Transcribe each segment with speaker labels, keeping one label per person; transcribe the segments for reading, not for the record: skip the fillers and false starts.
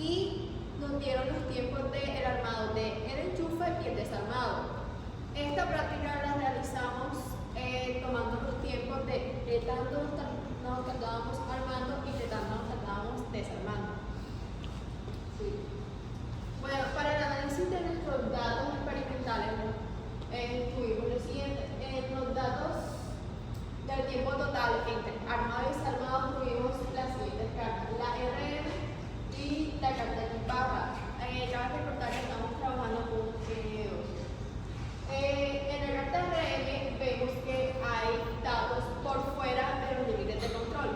Speaker 1: y nos dieron los tiempos del armado del enchufe y el desarmado. Esta práctica la realizamos tomando los tiempos de qué tanto nos tardábamos armando y qué tanto nos tardábamos desarmando. Sí. Bueno, para el análisis de nuestros datos experimentales, tuvimos lo siguiente. En los datos del tiempo total entre armado y desarmado tuvimos las siguientes cartas: la RM y la carta de barra. Cabe recordar que estamos trabajando con NO2. En la carta RM vemos que hay datos por fuera de los límites de control,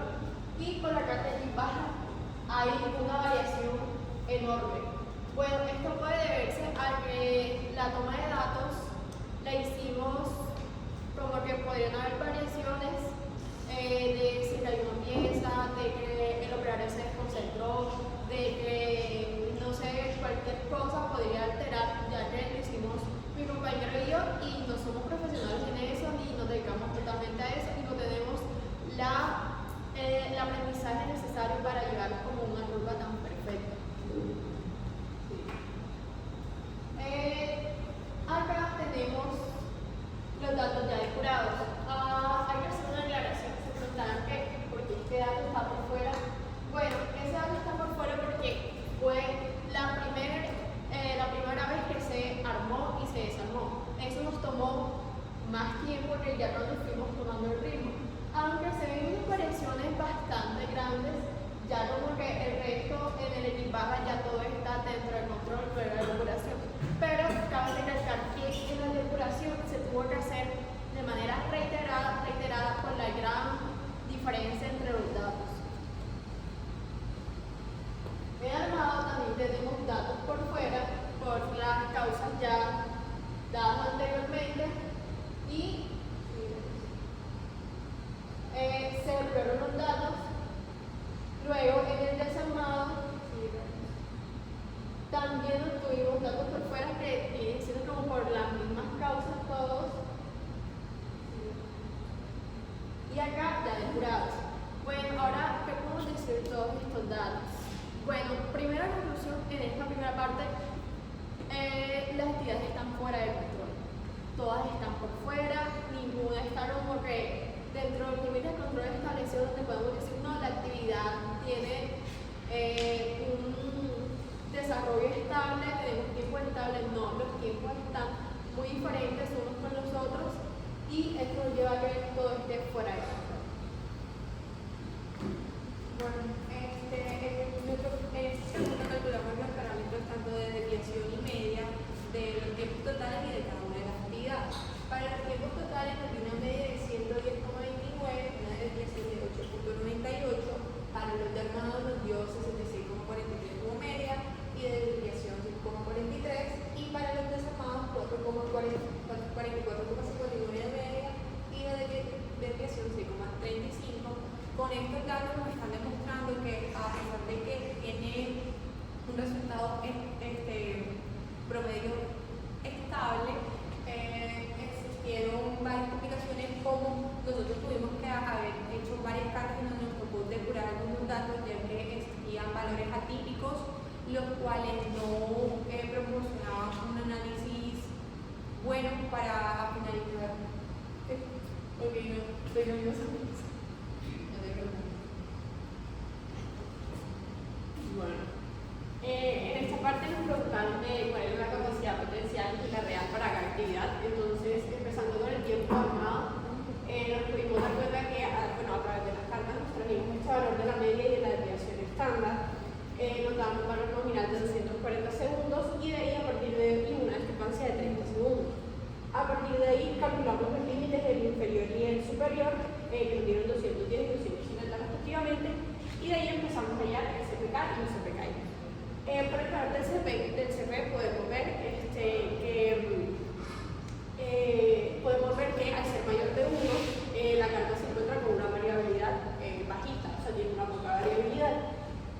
Speaker 1: y con la carta de barra hay una variación enorme. Bueno, esto puede deberse a que la toma de datos la hicimos como que podrían haber variaciones de si hay una pieza, de que el operario se desconcentró, de que no sé, cualquier cosa podría alterar, ya que lo hicimos mi compañero y yo, y no somos profesionales en eso, ni nos dedicamos totalmente a eso, y no tenemos el aprendizaje necesario para llegar como una curva tan perfecta. Acá tenemos los datos ya depurados. Hay que hacer una aclaración. Se preguntarán que por qué este dato está por fuera. Bueno, ese dato está por fuera porque fue la primera vez que se armó y se desarmó. Eso nos tomó más tiempo que ya cuando fuimos tomando el ritmo. Aunque se ven unas variaciones bastante grandes, ya como que el resto en el equipaje ya todo está dentro del control de la depuración. Pero cabe recalcar que en la depuración se tuvo que hacer de manera reiterada por la gran diferencia entre los datos. En armado también tenemos datos por fuera por las causas ya dadas anteriormente, y se depuraron los datos. Luego en el desarmado también obtuvimos datos por fuera que vienen siendo como por las mismas causas todos. Y acá ya depurados. Bueno, ahora, ¿qué podemos decir de todos estos datos? Bueno, primera conclusión en esta primera parte, las actividades están fuera de control. Todas están por fuera, ninguna está como que dentro del límite de control establecido, donde podemos decir, no, la actividad tiene un desarrollo estable, tenemos tiempo estable. No, los tiempos están muy diferentes unos con los otros, y esto nos lleva a que todo esté fuera de control. Bueno, en este segundo calculamos los parámetros tanto de desviación y media de los tiempos totales y de cada una de las actividades. Para los tiempos totales nos dio una media de 110,29, una desviación de 8,98, para los de armado nos dio 66,43 como media y de desviación 5,43, y para los desarmados 44,59 de media y de desviación 6,35. Con estos datos nos están demostrando que a pesar de que tiene un resultado promedio estable, existieron varias complicaciones, como nosotros tuvimos que haber hecho varias cartas en donde nos tocó depurar algunos datos, ya que existían valores atípicos, los cuales no proporcionaban un análisis bueno para finalizar. Ok, no, estoy nerviosa. Bueno, en esta parte nos preguntaron cuál es la capacidad potencial y la real para cada actividad. Entonces, empezando con el tiempo armado, nos pudimos dar cuenta que a través de las cartas nos trajimos este valor de la media y de la desviación estándar. Nos daban un valor nominal de 240 segundos, y de ahí a partir de ahí una discrepancia de 30 segundos. A partir de ahí calculamos los límites del inferior y el superior, que nos dieron 210 y 250 respectivamente, y de ahí empezamos a hallar el CPK y el CPK. Por el valor del CP podemos ver que al ser mayor de 1, la carta se encuentra con una variabilidad bajita, o sea, tiene una poca variabilidad.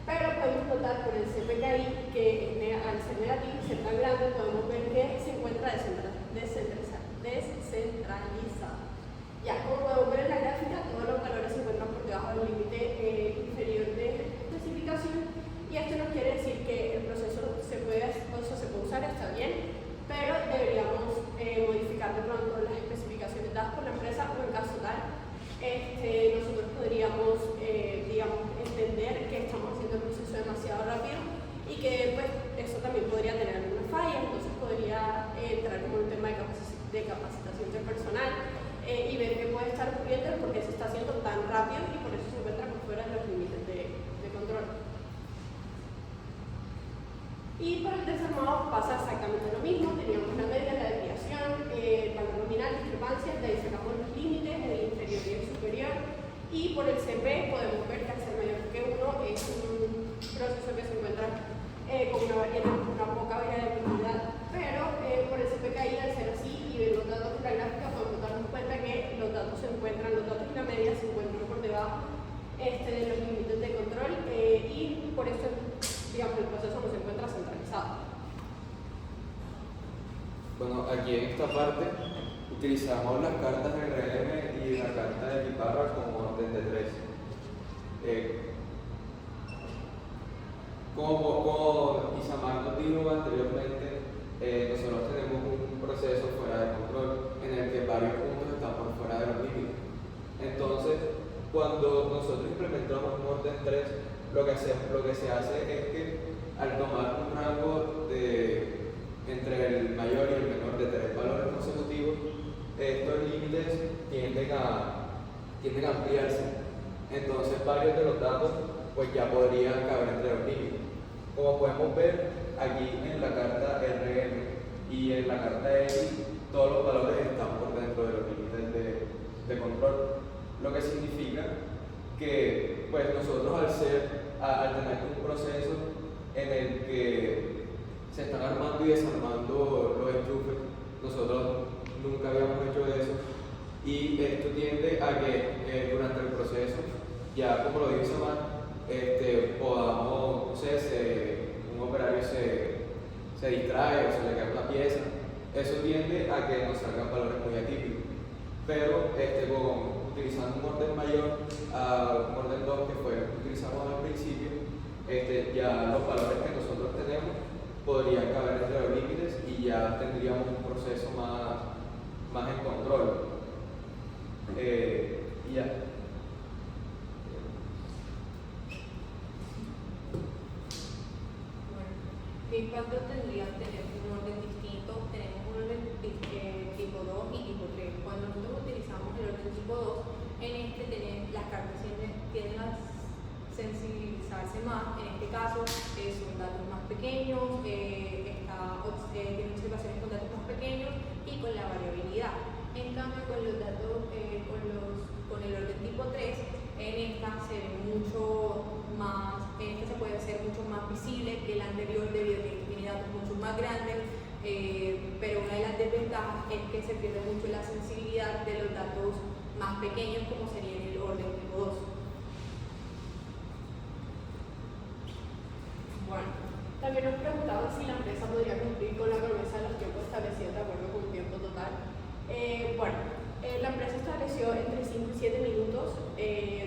Speaker 1: Pero podemos notar por el CPKI que al ser negativo y ser tan grande, podemos ver que se encuentra descentralizado. Ya, como podemos ver en la gráfica, todos los valores se encuentran por debajo del límite inferior de especificación, y esto nos quiere decir que Y para el desarmado pasa exactamente lo mismo, teníamos la media, la desviación, el valor nominal, discrepancias, de ahí sacamos los límites, el inferior y el superior. Y por el CP podemos ver que al ser mayor que 1 es un proceso que se encuentra con una poca variabilidad, pero por el CPKI al ser así y ver los datos de la gráfica podemos darnos cuenta que los datos y la media se encuentran por debajo de los límites de control y por eso digamos, el proceso no se encuentra centralizado.
Speaker 2: Bueno, aquí en esta parte utilizamos las cartas de RM y la carta de Piparra como orden de 3. Como Isamar nos dijo anteriormente, nosotros tenemos un proceso fuera de control en el que varios puntos están por fuera de los límites. Entonces, cuando nosotros implementamos un orden 3, lo que se hace es que al tomar un rango entre el mayor y el menor de 3 valores consecutivos, estos límites tienden a ampliarse. Entonces varios de los datos pues ya podrían caber entre los límites. Como podemos ver aquí en la carta RM y en la carta X, todos los valores están por dentro de los límites de control, lo que significa que pues nosotros al tener un proceso en el que se están armando y desarmando los enchufes, nosotros nunca habíamos hecho eso y esto tiende a que durante el proceso, ya como lo dice Samar, podamos, no sé, un operario se distrae o se le cae una pieza, eso tiende a que nos salgan valores muy atípicos, pero utilizando un orden mayor, un orden 2 que fue el que utilizamos al principio, ya los valores que nosotros tenemos podrían caber entre los límites y ya tendríamos un proceso más en control. Y ya.
Speaker 3: ¿Qué impacto tendría tener un orden distinto? Tenemos un orden tipo 2 y tipo 3. Cuando nosotros utilizamos el orden tipo 2, las cartas tienden a sensibilizarse más. En este caso, son datos más pequeños, tienen observaciones con datos más pequeños y con la variabilidad. En cambio, con los datos, con el orden tipo 3, en esta se ve mucho más, en esta se puede ser mucho más visible que el anterior debido a que tiene datos mucho más grandes, pero una de las desventajas es que se pierde mucho la sensibilidad de los datos más pequeños como sería en el orden tipo 2.
Speaker 1: Bueno, también nos preguntaban si la empresa podría cumplir con la promesa de los tiempos establecidos de acuerdo con un tiempo total. La empresa estableció entre 5 y 7 minutos.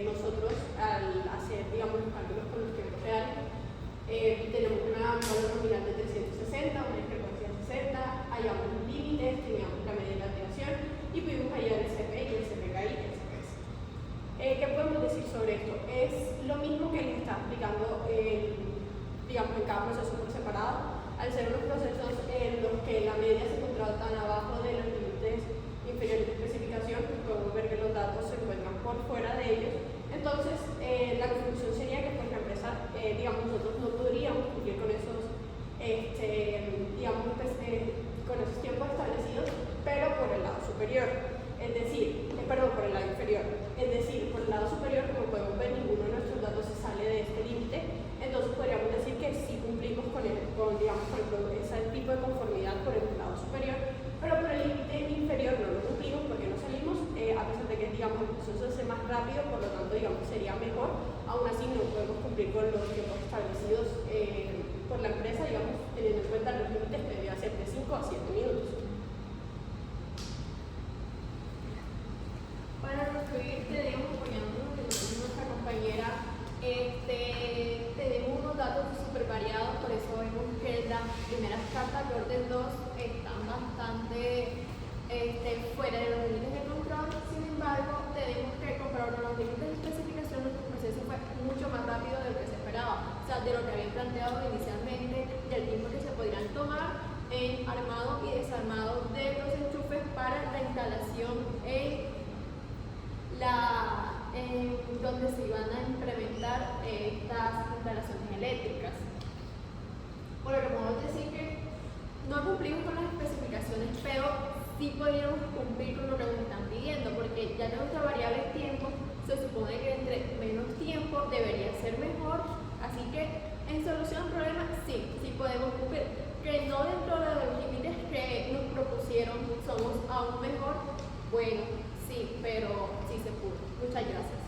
Speaker 1: Nosotros, al hacer, digamos, los cálculos con los tiempos reales, tenemos un valor nominal de 360, una frecuencia de 60, hallamos los límites, teníamos la media de la alteración y pudimos hallar el CP y el CPKI y el CPS. ¿Qué podemos decir sobre esto? Es lo mismo que les está explicando digamos, en cada proceso por separado. Al ser unos procesos en los que la media se encontraba tan abajo de los límites inferiores de especificación, podemos ver que los datos se encuentran por fuera de ellos. Entonces, la conclusión sería que pues, la empresa, digamos, nosotros no podríamos cumplir con esos, con esos tiempos establecidos, pero por el lado superior, es decir, por el lado inferior. Es decir, por el lado superior, como podemos ver, ninguno de nuestros datos se sale de este límite, entonces podríamos decir que sí cumplimos con ese tipo de conformidad por el lado superior, pero por el límite inferior no lo cumplimos porque no salimos, a pesar de que digamos, el proceso es más rápido, por lo tanto digamos, sería mejor, aún así no podemos cumplir con los tiempos establecidos por la empresa, digamos, teniendo en cuenta los límites que debía ser de 5 a 7 minutos.
Speaker 3: Para concluir, tenemos, apoyándonos en lo que dice nuestra compañera, tenemos unos datos súper variados, por eso vemos que las primeras cartas de orden 2 están bastante fuera de los límites de control. Sin embargo, tenemos que comparar los límites de especificación, nuestro proceso fue mucho más rápido de lo que se esperaba, o sea, de lo que habían planteado inicialmente, del tiempo que se podrían tomar en armado y desarmado de los enchufes para la instalación donde se iban a implementar estas instalaciones eléctricas. Por lo que
Speaker 1: cumplimos con las especificaciones, pero sí podríamos cumplir con lo que nos están pidiendo, porque ya nuestra variable tiempo se supone que entre menos tiempo debería ser mejor, así que en solución al problema sí podemos cumplir, que no dentro de los límites que nos propusieron somos aún mejor, bueno, sí, pero sí se pudo. Muchas gracias.